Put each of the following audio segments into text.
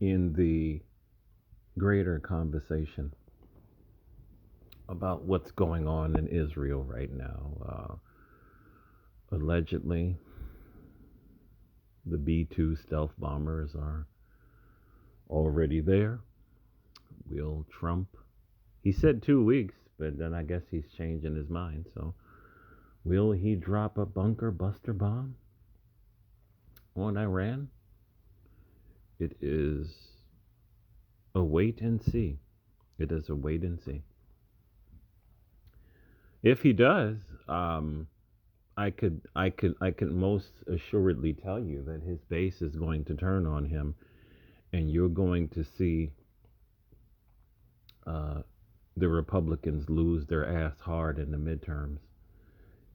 in the greater conversation about what's going on in Israel right now. Allegedly, the B 2 stealth bombers are already there. Will Trump? He said 2 weeks, but then I guess he's changing his mind. So, will he drop a bunker buster bomb on Iran? It is a wait and see. It is a wait and see. If he does, um, I could most assuredly tell you that his base is going to turn on him, and you're going to see uh, the Republicans lose their ass hard in the midterms,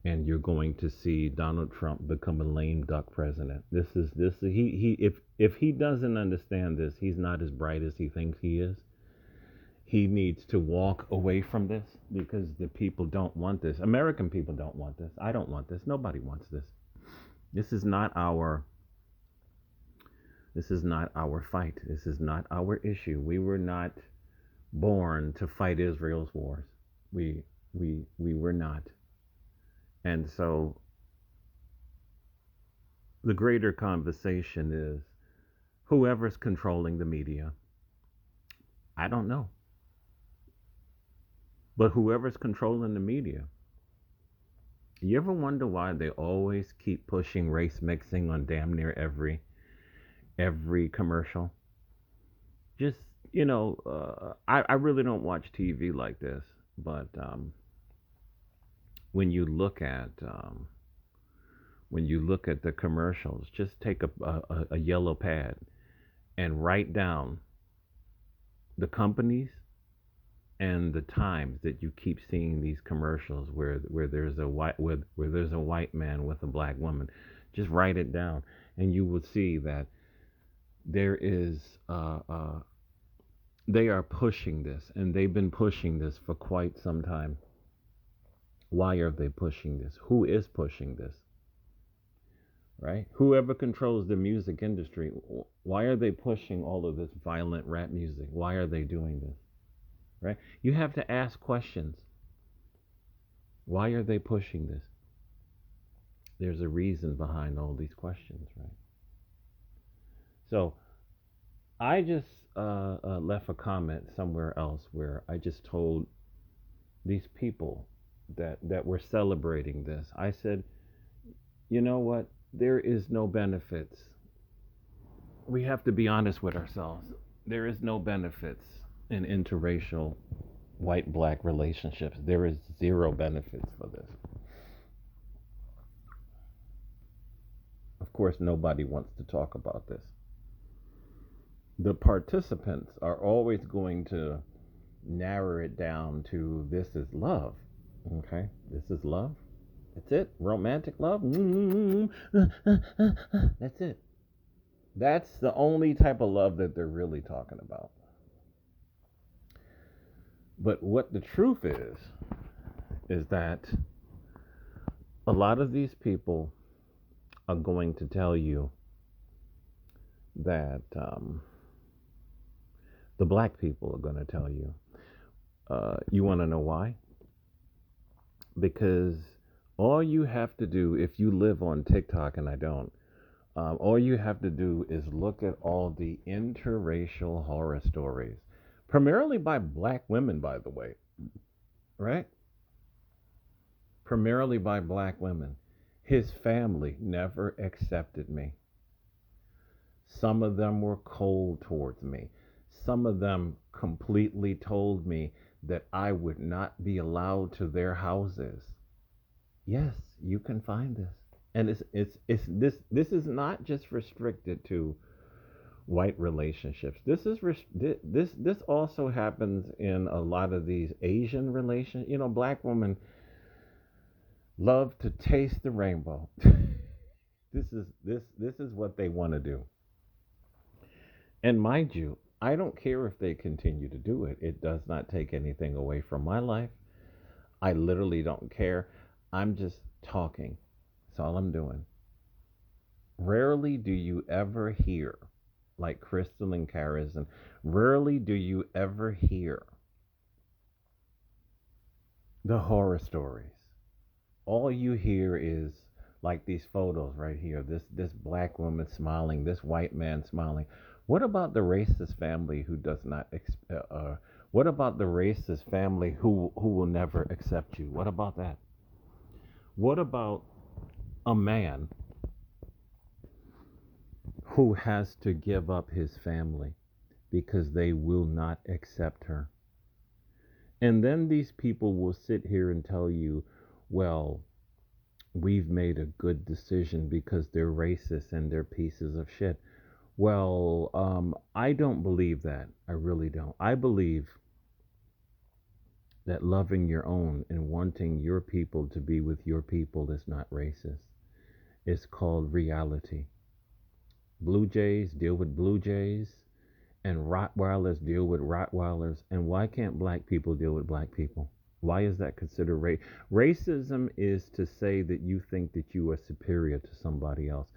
and you're going to see Donald Trump become a lame duck president. He if he doesn't understand this, he's not as bright as he thinks he is. He needs to walk away from this because the people don't want this. American people don't want this. I don't want this. Nobody wants this. This is not our this is not our fight. This is not our issue. We were not born to fight Israel's wars. We were not. And so the greater conversation is whoever's controlling the media. I don't know. But whoever's controlling the media, you ever wonder why they always keep pushing race mixing on damn near every commercial? Just I really don't watch TV like this, but when you look at the commercials, just take a yellow pad and write down the companies and the times that you keep seeing these commercials where there's a where there's a white man with a black woman. Just write it down, and you will see that there is they are pushing this, and they've been pushing this for quite some time. Why are they pushing this? Who is pushing this? Right? Whoever controls the music industry, why are they pushing all of this violent rap music? Why are they doing this? Right? You have to ask questions. Why are they pushing this? There's a reason behind all these questions, right? So I just left a comment somewhere else where I just told these people that were celebrating this. I said, you know what? There is no benefits. We have to be honest with ourselves. There is no benefits in interracial white black relationships. There is zero benefits for this. Of course, nobody wants to talk about this. The participants are always going to narrow it down to this is love. Okay? This is love. That's it. Romantic love. That's it. That's the only type of love that they're really talking about. But what the truth is that a lot of these people are going to tell you that the black people are going to tell you. You want to know why? Because all you have to do, if you live on TikTok and I don't, all you have to do is look at all the interracial horror stories, primarily by black women, by the way, right? Primarily by black women. His family never accepted me. Some of them were cold towards me. Some of them completely told me that I would not be allowed to their houses. Yes, you can find this. And it's this is not just restricted to white relationships. This also happens in a lot of these Asian relations. Black women love to taste the rainbow. This is what they want to do. And mind you, I don't care if they continue to do it. It does not take anything away from my life. I literally don't care. I'm just talking. That's all I'm doing. Rarely do you ever hear like Crystal and Karis, and rarely do you ever hear the horror stories. All you hear is like these photos right here. This black woman smiling, this white man smiling. What about the racist family who does not? What about the racist family who will never accept you? What about that? What about a man who has to give up his family because they will not accept her? And then these people will sit here and tell you, well, we've made a good decision because they're racist and they're pieces of shit. Well, I don't believe that. I really don't. I believe that loving your own and wanting your people to be with your people is not racist. It's called reality. Blue Jays deal with Blue Jays, and Rottweilers deal with Rottweilers. And why can't black people deal with black people? Why is that considered racism? Is to say that you think that you are superior to somebody else.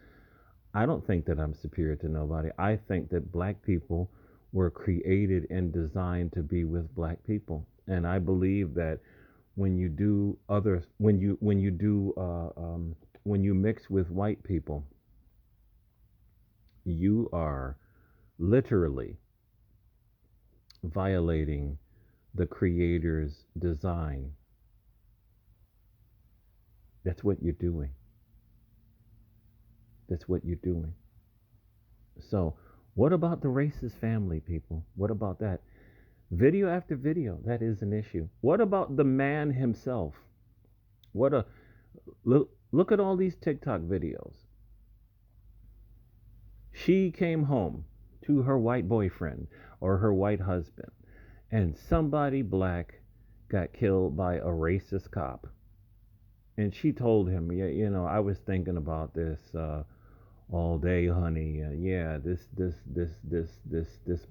I don't think that I'm superior to nobody. I think that black people were created and designed to be with black people. And I believe that when you do others, when you mix with white people, you are literally violating the creator's design. That's what you're doing. That's what you're doing. So, what about the racist family, people? What about that? Video after video, that is an issue. What about the man himself? What a look at all these TikTok videos. She came home to her white boyfriend or her white husband, and somebody black got killed by a racist cop. And she told him, yeah, I was thinking about this all day, honey. Yeah, this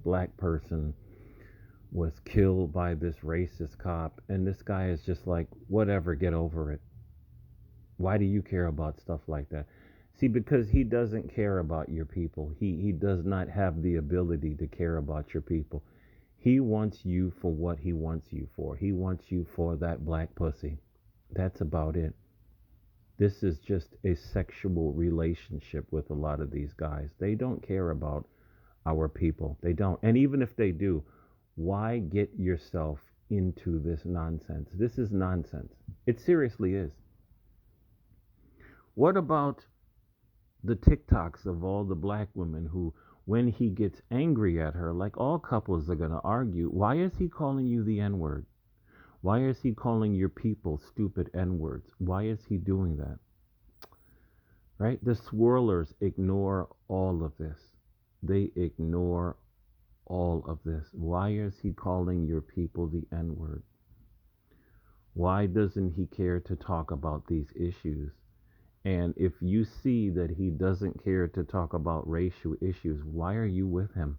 black person was killed by this racist cop, and this guy is just like, whatever, get over it. Why do you care about stuff like that? See, because he doesn't care about your people. He does not have the ability to care about your people. He wants you for what he wants you for. He wants you for that black pussy. That's about it. This is just a sexual relationship with a lot of these guys. They don't care about our people. They don't. And even if they do, why get yourself into this nonsense? This is nonsense. It seriously is. What about the TikToks of all the black women who, when he gets angry at her, like all couples are going to argue, why is he calling you the N word? Why is he calling your people stupid N words? Why is he doing that? Right? The swirlers ignore all of this. They ignore all of this. Why is he calling your people the N word? Why doesn't he care to talk about these issues? And if you see that he doesn't care to talk about racial issues, why are you with him?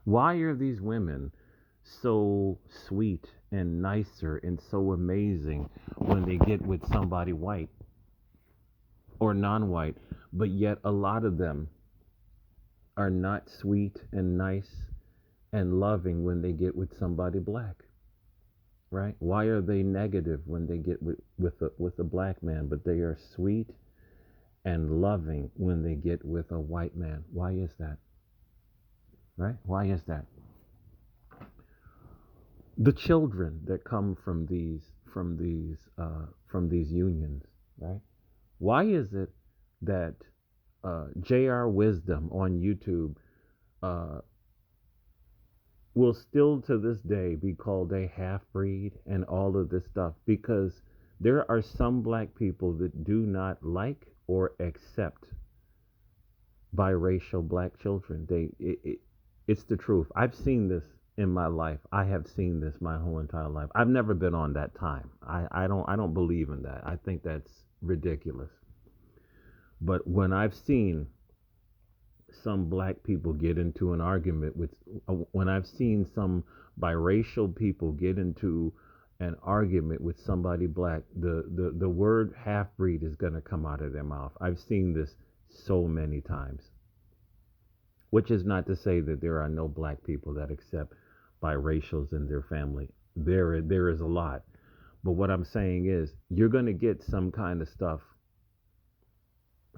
Why are these women so sweet and nicer and so amazing when they get with somebody white or non-white, but yet a lot of them are not sweet and nice and loving when they get with somebody black? Right? Why are they negative when they get with a black man, but they are sweet and loving when they get with a white man? Why is that? Right? Why is that? The children that come from these unions, right? Why is it that J.R. Wisdom on YouTube uh, will still to this day be called a half breed and all of this stuff? Because there are some black people that do not like or accept biracial black children. It's the truth. I've seen this in my life. I have seen this my whole entire life. I've never been on that time. I don't believe in that. I think that's ridiculous. But when I've seen some black people get into an argument with, when I've seen some biracial people get into an argument with somebody black, the word half breed is going to come out of their mouth. I've seen this so many times. which is not to say that there are no black people that accept biracials in their family. There is a lot. But what I'm saying is, you're going to get some kind of stuff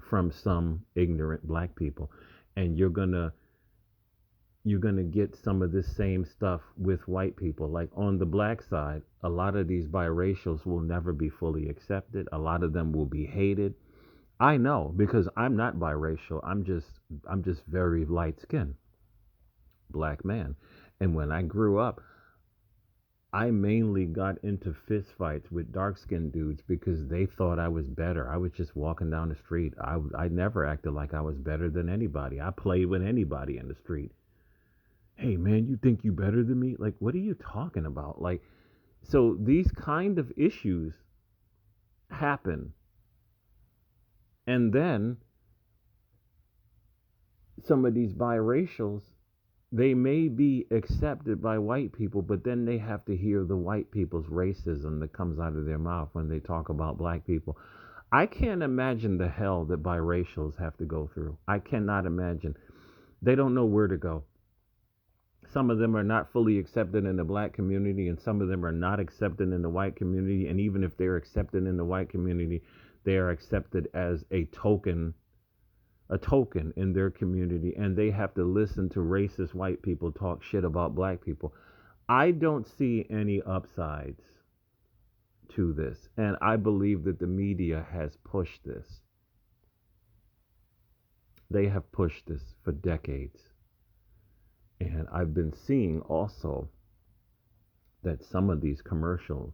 from some ignorant black people, and you're going to get some of this same stuff with white people. Like on the black side, a lot of these biracials will never be fully accepted. A lot of them will be hated. I know because I'm not biracial. I'm just very light skinned black man. And when I grew up, I mainly got into fist fights with dark skinned dudes because they thought I was better. I was just walking down the street. I never acted like I was better than anybody. I played with anybody in the street. Hey man, you think you better than me? Like, what are you talking about? Like, so these kind of issues happen, and then some of these biracials, they may be accepted by white people, but then they have to hear the white people's racism that comes out of their mouth when they talk about black people. I can't imagine the hell that biracials have to go through. I cannot imagine. They don't know where to go. Some of them are not fully accepted in the black community, and some of them are not accepted in the white community. And even if they're accepted in the white community, they are accepted as a token in their community, and they have to listen to racist white people talk shit about black people. I don't see any upsides to this, and I believe that the media has pushed this. They have pushed this for decades. And I've been seeing also that some of these commercials,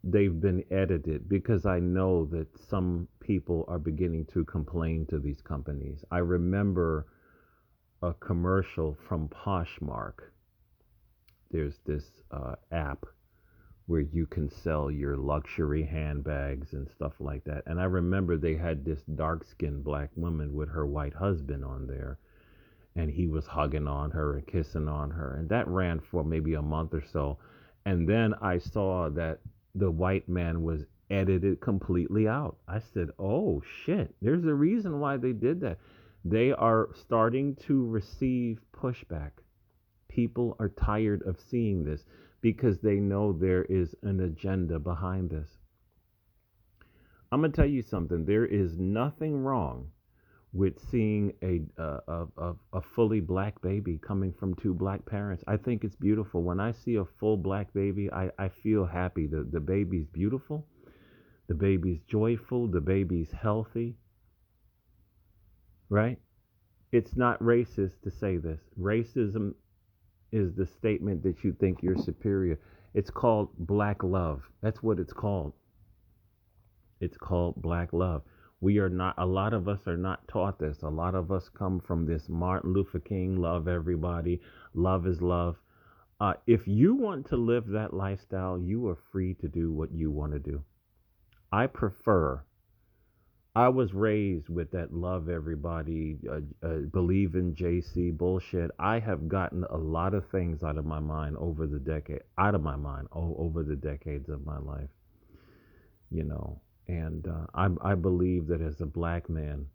they've been edited because I know that some people are beginning to complain to these companies. I remember a commercial from Poshmark. There's this app where you can sell your luxury handbags and stuff like that. And I remember they had this dark skinned black woman with her white husband on there, and he was hugging on her and kissing on her. And that ran for maybe a month or so. And then I saw that the white man was edited completely out. I said, oh shit, there's a reason why they did that. They are starting to receive pushback. People are tired of seeing this because they know there is an agenda behind this. I'm going to tell you something. There is nothing wrong with seeing a fully black baby coming from two black parents. I think it's beautiful. When I see a full black baby, I feel happy. The baby's beautiful. The baby's joyful. The baby's healthy. Right? It's not racist to say this. Racism is the statement that you think you're superior. It's called black love. That's what it's called. It's called black love. We are not, a lot of us are not taught this. A lot of us come from this Martin Luther King, love everybody, love is love. If you want to live that lifestyle, you are free to do what you want to do. I prefer, I was raised with that love everybody, believe in JC bullshit. I have gotten a lot of things out of my mind over the decade, out of my mind over the decades of my life, you know. And I believe that as a black man,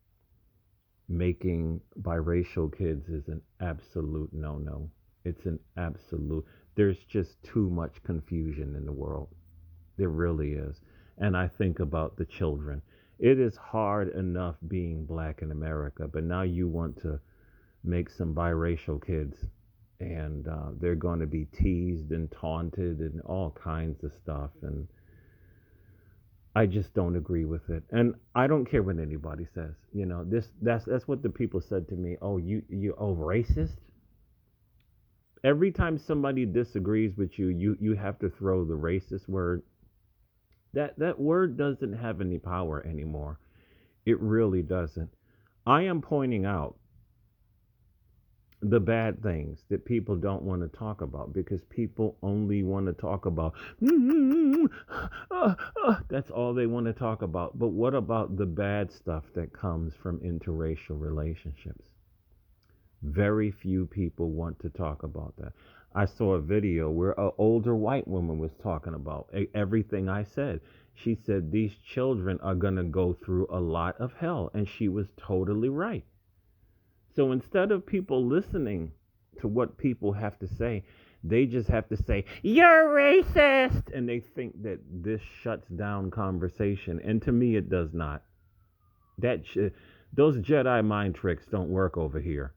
making biracial kids is an absolute no-no. It's an absolute, there's just too much confusion in the world. There really is. And I think about the children. It is hard enough being black in America, but now you want to make some biracial kids, and they're going to be teased and taunted and all kinds of stuff. And I just don't agree with it, and I don't care what anybody says. You know, that's what the people said to me. Oh, you racist. Every time somebody disagrees with you, you have to throw the racist word. That word doesn't have any power anymore. It really doesn't. I am pointing out the bad things that people don't want to talk about because people only want to talk about that's all they want to talk about. But what about the bad stuff that comes from interracial relationships? Very few people want to talk about that. I saw a video where an older white woman was talking about everything I said. She said these children are going to go through a lot of hell, and she was totally right. So instead of people listening to what people have to say, they just have to say, "You're racist," and they think that this shuts down conversation. And to me, it does not. That those Jedi mind tricks don't work over here.